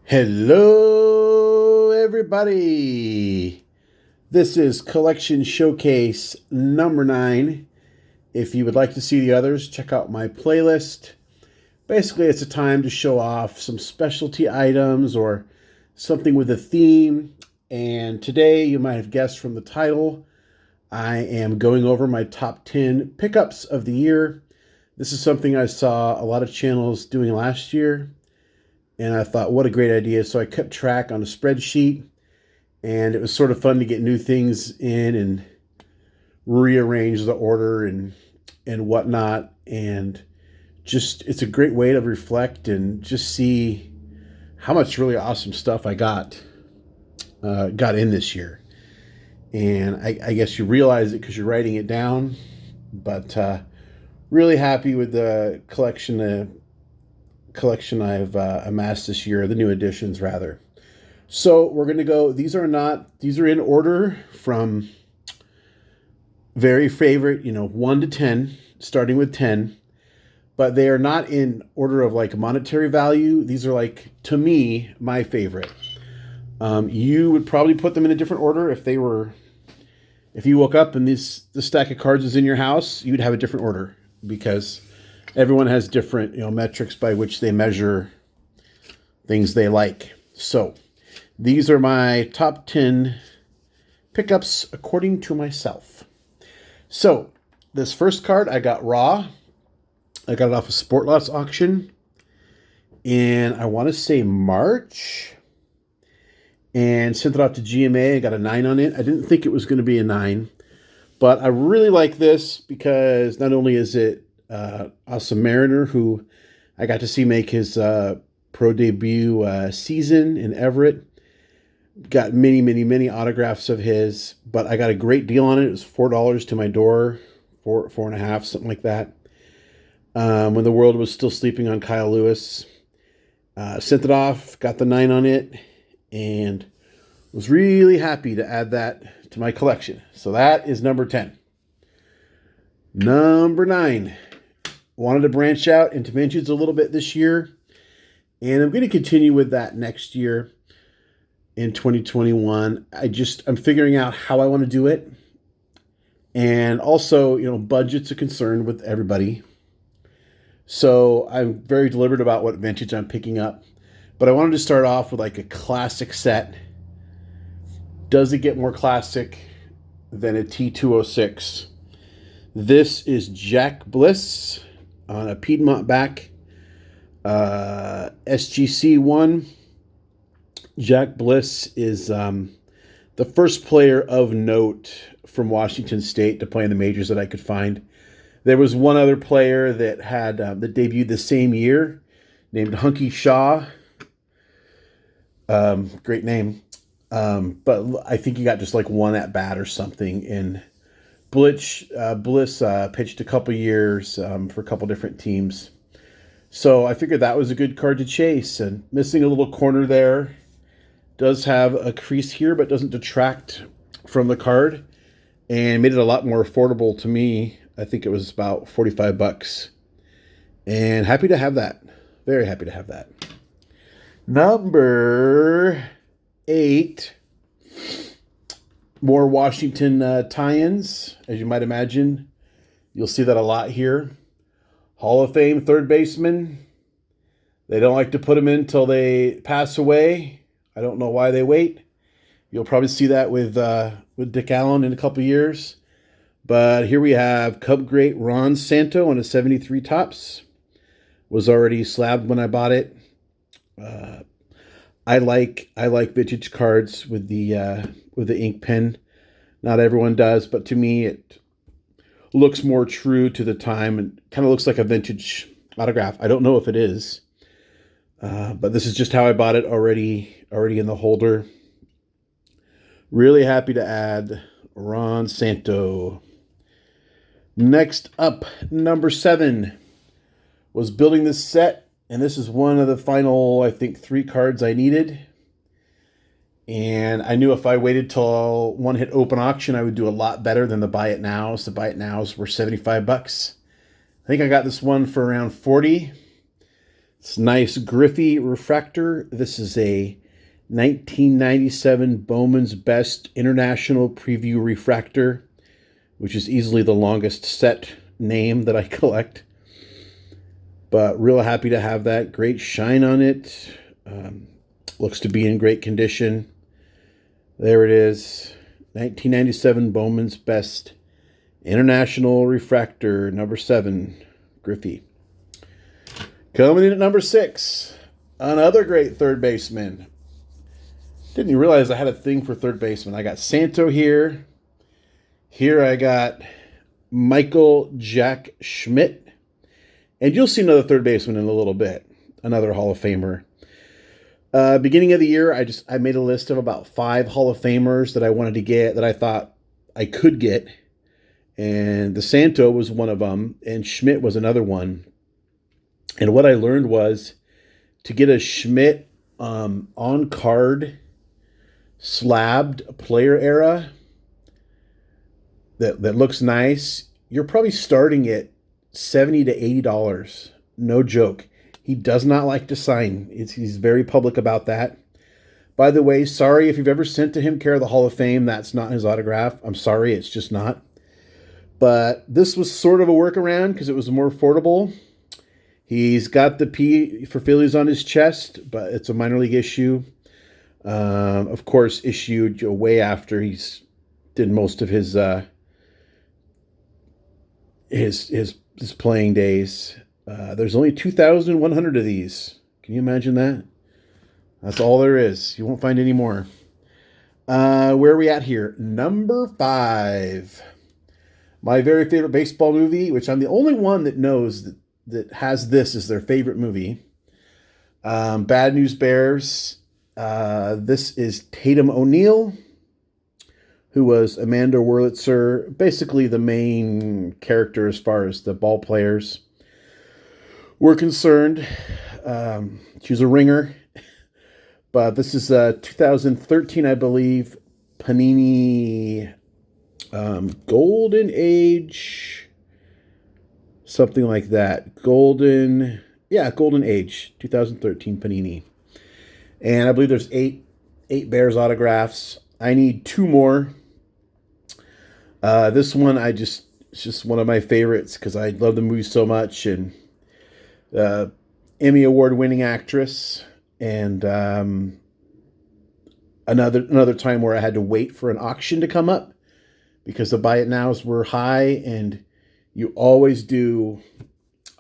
Hello, everybody. This is Collection Showcase number 9. If you would like to see the others, check out my playlist. Basically, it's a time to show off some specialty items or something with a theme. And today, you might have guessed from the title, I am going over my top 10 pickups of the year. This is something I saw a lot of channels doing last year. And I thought, what a great idea. So I kept track on a spreadsheet, and it was sort of fun to get new things in and rearrange the order and whatnot. And just, it's a great way to reflect and just see how much really awesome stuff I got in this year. And I guess you realize it because you're writing it down, but really happy with the collection I've amassed this year, the new editions rather. So we're going to go, these are in order from very favorite, 1 to 10, starting with 10, but they are not in order of like monetary value. These are like, to me, my favorite. You would probably put them in a different order if you woke up and this stack of cards is in your house, you'd have a different order because everyone has different, metrics by which they measure things they like. So these are my top 10 pickups according to myself. So this first card I got raw. I got it off a Sport Lots auction in, I want to say March, and sent it off to GMA. I got a 9 on it. I didn't think it was going to be a 9, but I really like this because not only is it Awesome Mariner, who I got to see make his pro debut season in Everett. Got many autographs of his, but I got a great deal on it. It was $4 to my door, four and a half, something like that. When the world was still sleeping on Kyle Lewis. Sent it off, got the 9 on it, and was really happy to add that to my collection. So that is number 10. Number 9. Wanted to branch out into vintage a little bit this year, and I'm going to continue with that next year in 2021. I'm figuring out how I want to do it, and also, budget's a concern with everybody. So I'm very deliberate about what vintage I'm picking up, but I wanted to start off with like a classic set. Does it get more classic than a T206? This is Jack Bliss on a Piedmont back, SGC 1. Jack Bliss is the first player of note from Washington State to play in the majors that I could find. There was one other player that had that debuted the same year, named Hunky Shaw. Great name, but I think he got just like one at bat or something. And Bliss pitched a couple years for a couple different teams. So I figured that was a good card to chase. And missing a little corner there. Does have a crease here, but doesn't detract from the card. And made it a lot more affordable to me. I think it was about $45. And happy to have that. Very happy to have that. Number 8. More Washington tie-ins, as you might imagine. You'll see that a lot here. Hall of Fame third baseman. They don't like to put them in until they pass away. I don't know why they wait. You'll probably see that with Dick Allen in a couple years. But here we have Cub great Ron Santo on a 73 Topps. Was already slabbed when I bought it. I like vintage cards with the ink pen. Not everyone does, but to me it looks more true to the time and kind of looks like a vintage autograph. I don't know if it is, but this is just how I bought it already in the holder. Really happy to add Ron Santo. Next up, number 7. Was building this set, and this is one of the final, I think, 3 cards I needed. And I knew if I waited till one hit open auction, I would do a lot better than the buy it nows. The buy it nows were $75. I think I got this one for around $40. It's nice Griffey refractor. This is a 1997 Bowman's Best International Preview Refractor, which is easily the longest set name that I collect. But real happy to have that. Great shine on it. Looks to be in great condition. There it is. 1997 Bowman's Best International Refractor, number 7, Griffey. Coming in at number 6, another great third baseman. Didn't you realize I had a thing for third baseman? I got Santo here. Here I got Michael Jack Schmidt. And you'll see another third baseman in a little bit. Another Hall of Famer. Beginning of the year, I made a list of about 5 Hall of Famers that I wanted to get, that I thought I could get. And the Santo was one of them, and Schmidt was another one. And what I learned was to get a Schmidt on-card slabbed player era that looks nice, you're probably starting at $70 to $80. No joke. He does not like to sign. He's very public about that. By the way, sorry if you've ever sent to him care of the Hall of Fame. That's not his autograph. I'm sorry, it's just not. But this was sort of a workaround because it was more affordable. He's got the P for Phillies on his chest, but it's a minor league issue. Of course, issued way after he's did most of his playing days. There's only 2,100 of these. Can you imagine that? That's all there is. You won't find any more. Where are we at here? Number 5. My very favorite baseball movie, which I'm the only one that knows that has this as their favorite movie. Bad News Bears. This is Tatum O'Neal, who was Amanda Wurlitzer, basically the main character as far as the ball players were concerned. She was a ringer. But this is 2013, I believe, Panini Golden Age, something like that. Golden Age, 2013 Panini. And I believe there's eight Bears autographs. I need 2 more. This one, it's just one of my favorites because I love the movie so much. And Emmy Award-winning actress. And another time where I had to wait for an auction to come up because the buy it nows were high, and you always do.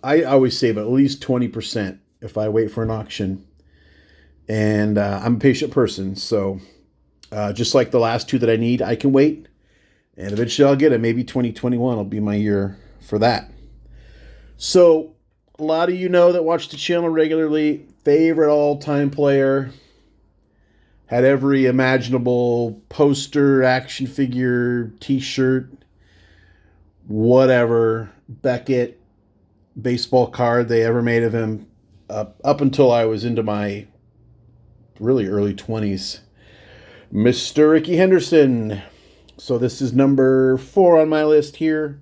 I always save at least 20% if I wait for an auction, and I'm a patient person, so just like the last 2 that I need, I can wait, and eventually I'll get it. Maybe 2021 will be my year for that. So a lot of you know that watch the channel regularly. Favorite all-time player. Had every imaginable poster, action figure, t-shirt, whatever, Beckett, baseball card they ever made of him up until I was into my really early 20s. Mr. Ricky Henderson. So this is number 4 on my list here.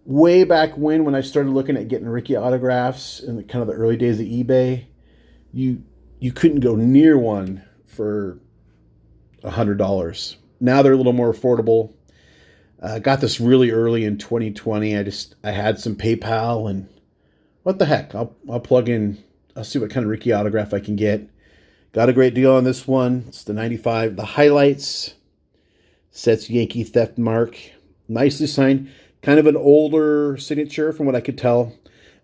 Way back when I started looking at getting Ricky autographs in kind of the early days of eBay, you couldn't go near one for $100. Now they're a little more affordable. Got this really early in 2020. I had some PayPal, and what the heck? I'll plug in. I'll see what kind of Ricky autograph I can get. Got a great deal on this one. It's the 95. The highlights. Sets Yankee theft mark. Nicely signed. Kind of an older signature from what I could tell.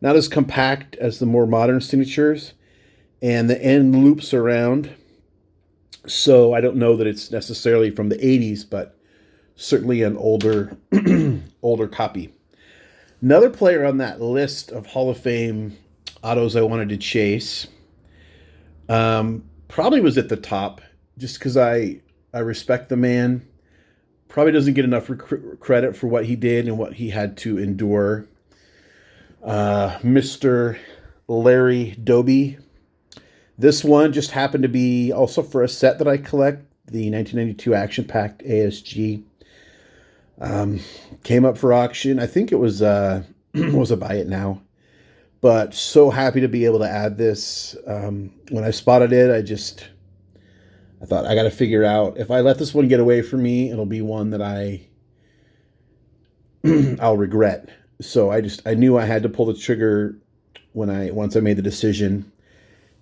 Not as compact as the more modern signatures. And the end loops around. So I don't know that it's necessarily from the 80s, but certainly an older older copy. Another player on that list of Hall of Fame autos I wanted to chase probably was at the top, just because I respect the man. Probably doesn't get enough credit for what he did and what he had to endure. Mr. Larry Dobie. This one just happened to be also for a set that I collect, the 1992 Action Packed ASG. Came up for auction. I think it was a buy it now. But so happy to be able to add this. When I spotted it, I thought I got to figure out if I let this one get away from me, it'll be one that I'll regret. So I knew I had to pull the trigger once I made the decision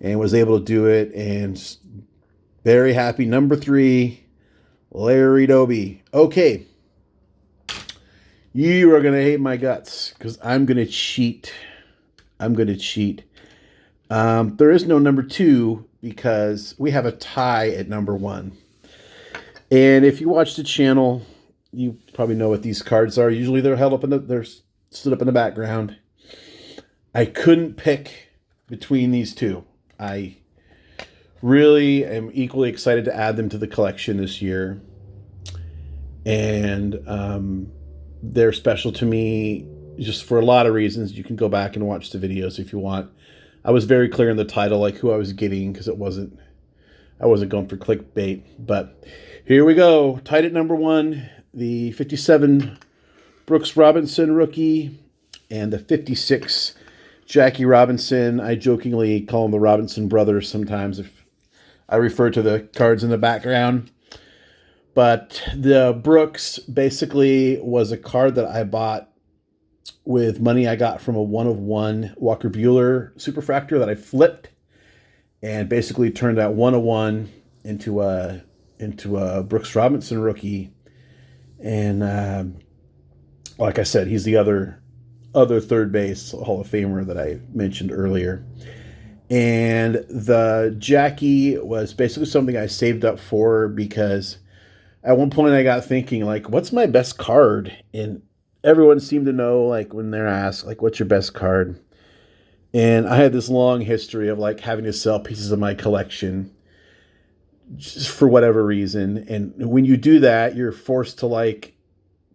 and was able to do it. And very happy. Number 3, Larry Dobie. Okay. You are going to hate my guts because I'm going to cheat. There is no number 2 because we have a tie at number 1. And if you watch the channel, you probably know what these cards are. Usually they're they're stood up in the background. I couldn't pick between these two. I really am equally excited to add them to the collection this year. And they're special to me just for a lot of reasons. You can go back and watch the videos if you want. I was very clear in the title, like who I was getting, because I wasn't going for clickbait. But here we go. Tied at number 1, the 57 Brooks Robinson rookie and the 56 Jackie Robinson. I jokingly call them the Robinson brothers sometimes if I refer to the cards in the background. But the Brooks basically was a card that I bought with money I got from a 1/1 Walker Buehler Superfractor that I flipped and basically turned that 1/1 into a Brooks Robinson rookie. And like I said, he's the other third base Hall of Famer that I mentioned earlier. And the Jackie was basically something I saved up for because at one point I got thinking, like, what's my best card? And everyone seemed to know, like, when they're asked, like, what's your best card? And I had this long history of, like, having to sell pieces of my collection just for whatever reason. And when you do that, you're forced to, like,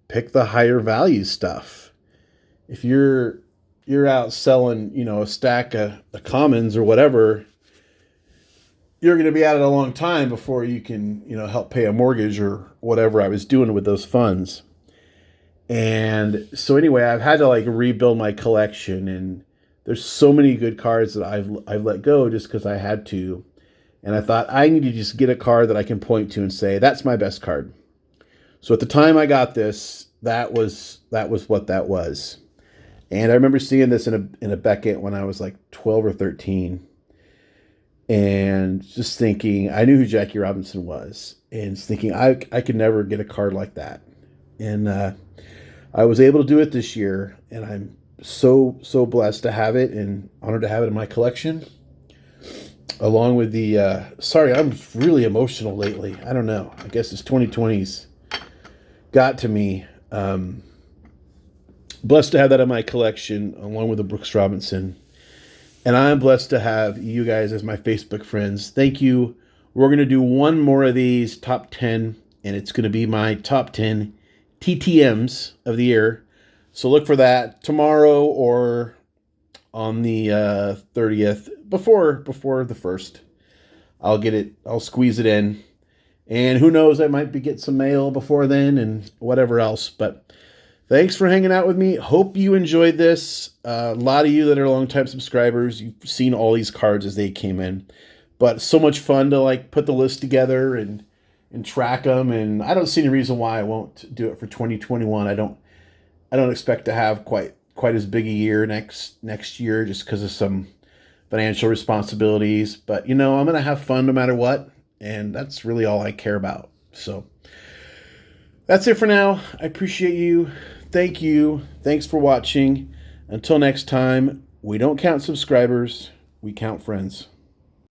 pick the higher value stuff. If you're out selling, a stack of commons or whatever, you're going to be at it a long time before you can, help pay a mortgage or whatever I was doing with those funds. And so anyway, I've had to like rebuild my collection, and there's so many good cards that I've let go just because I had to. And I thought I need to just get a card that I can point to and say, that's my best card. So at the time I got this, that was what that was. And I remember seeing this in a Beckett when I was like 12 or 13. And just thinking, I knew who Jackie Robinson was. And thinking, I could never get a card like that. And I was able to do it this year. And I'm so blessed to have it and honored to have it in my collection. Along with the, sorry, I'm really emotional lately. I don't know. I guess this 2020's got to me. Blessed to have that in my collection along with the Brooks Robinson. And I'm blessed to have you guys as my Facebook friends. Thank you. We're going to do one more of these top 10, and it's going to be my top 10 TTMs of the year. So look for that tomorrow or on the 30th, before the 1st. I'll squeeze it in. And who knows, I might get some mail before then and whatever else. But thanks for hanging out with me. Hope you enjoyed this. A lot of you that are longtime subscribers, you've seen all these cards as they came in. But so much fun to like put the list together and track them. And I don't see any reason why I won't do it for 2021. I don't expect to have quite as big a year next year just because of some financial responsibilities. But, I'm going to have fun no matter what. And that's really all I care about. So that's it for now. I appreciate you. Thank you. Thanks for watching. Until next time, we don't count subscribers, we count friends.